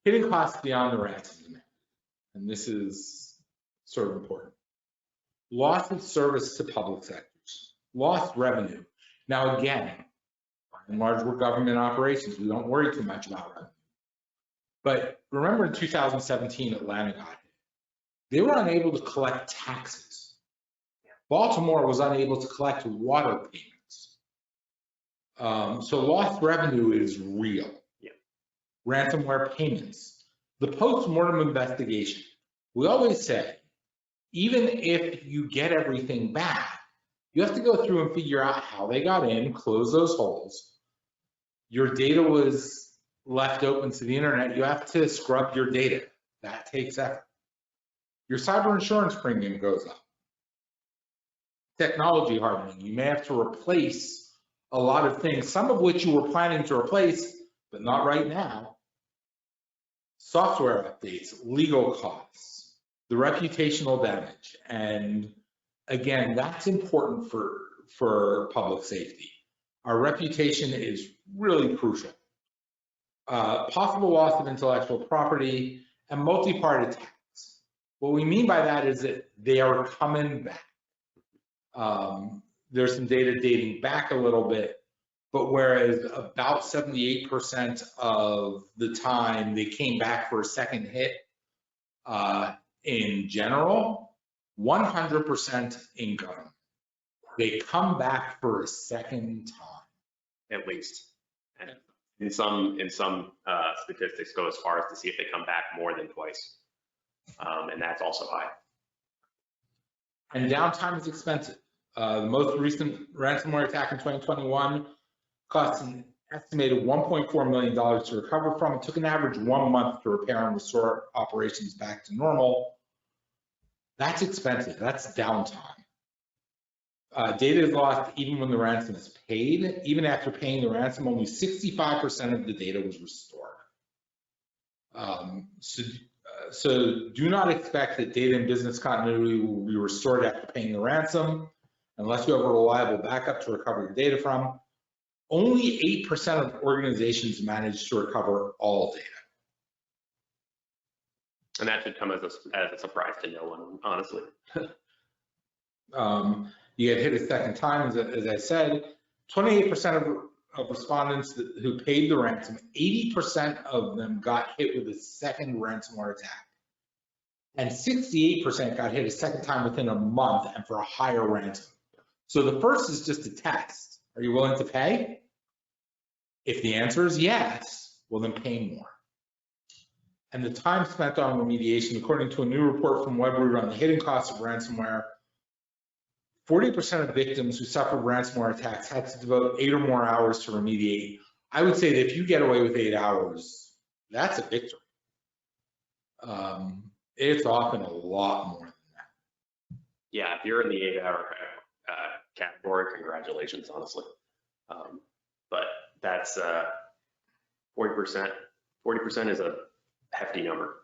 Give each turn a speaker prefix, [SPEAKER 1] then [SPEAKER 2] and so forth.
[SPEAKER 1] Hidden costs beyond the ransom demand, and this is sort of important. Loss of service to public sectors, lost revenue. Now again, by and large, we're government operations. We don't worry too much about revenue. But remember in 2017, Atlanta got hit. They were unable to collect taxes. Baltimore was unable to collect water payments. So lost revenue is real.
[SPEAKER 2] Yeah.
[SPEAKER 1] Ransomware payments. The post-mortem investigation. We always say, even if you get everything back, you have to go through and figure out how they got in, close those holes. Your data was left open to the internet. You have to scrub your data. That takes effort. Your cyber insurance premium goes up. Technology hardening. You may have to replace a lot of things, some of which you were planning to replace, but not right now. Software updates, legal costs, the reputational damage. And again, that's important for public safety. Our reputation is really crucial. Possible loss of intellectual property and multi-part attacks. What we mean by that is that they are coming back. There's some data dating back a little bit, but whereas about 78% of the time they came back for a second hit in general, 100% in government. They come back for a second time.
[SPEAKER 2] At least. And in some statistics go as far as to see if they come back more than twice. And that's also high.
[SPEAKER 1] And downtime is expensive. The most recent ransomware attack in 2021 cost an estimated $1.4 million to recover from. It took an average 1 month to repair and restore operations back to normal. That's expensive. That's downtime. Data is lost even when the ransom is paid. Even after paying the ransom, only 65% of the data was restored. So do not expect that data and business continuity will be restored after paying the ransom unless you have a reliable backup to recover your data from. Only 8% of organizations manage to recover all data.
[SPEAKER 2] And that should come as a surprise to no one, honestly.
[SPEAKER 1] You get hit a second time, as I said. 28% of respondents who paid the ransom, 80% of them got hit with a second ransomware attack. And 68% got hit a second time within a month and for a higher ransom. So the first is just a test. Are you willing to pay? If the answer is yes, well then pay more. And the time spent on remediation, according to a new report from Webroot on the hidden costs of ransomware, 40% of victims who suffered ransomware attacks had to devote 8 or more hours to remediate. I would say that if you get away with 8 hours, that's a victory. It's often a lot more than that.
[SPEAKER 2] Yeah, if you're in the 8-hour category, congratulations, honestly. But that's 40%. 40% is a hefty number.